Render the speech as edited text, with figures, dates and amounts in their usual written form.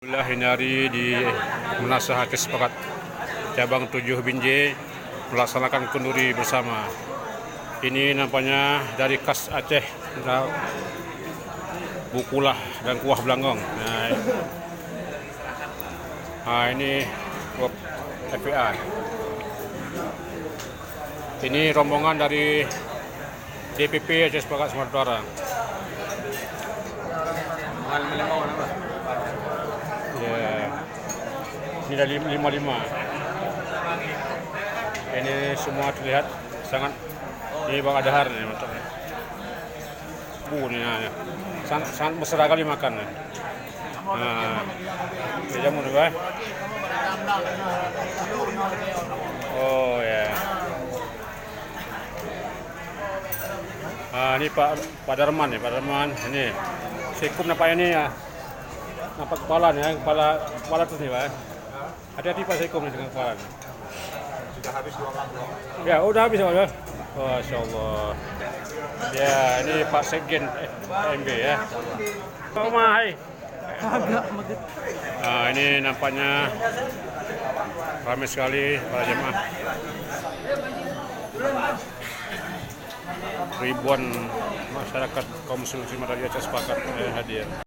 Alhamdulillah ini hari di Menasah Kesepakatan Cabang 7 Binjai melaksanakan kenduri bersama. Ini nampaknya dari khas Aceh, bukulah dan kuah belanggong. Ini FPA. Ini rombongan dari DPP Aceh Sepakat Sumatera Utara. Ya, ini dari 55. Ini semua terlihat sangat. Ini Bang Adhar nih, mantap. Ini sangat mesra kali makan. Jamu nih, Pak. Oh ya. Ini Pak Darman nih, Pak Darman. Ini Sekum nampaknya ini ya. Nampak kepala nih, kepala terus nih, Pak. Hati-hati Pak Sekum nih dengan kepala. Sudah habis 2 mangkok. Ya, udah habis Pak. Masya Allah. Ya, ini Pak Sekjen MB ya. Hai. Ini nampaknya ramai sekali para jemaah. Ribuan masyarakat kaum muslim dari Aceh Sepakat hadir.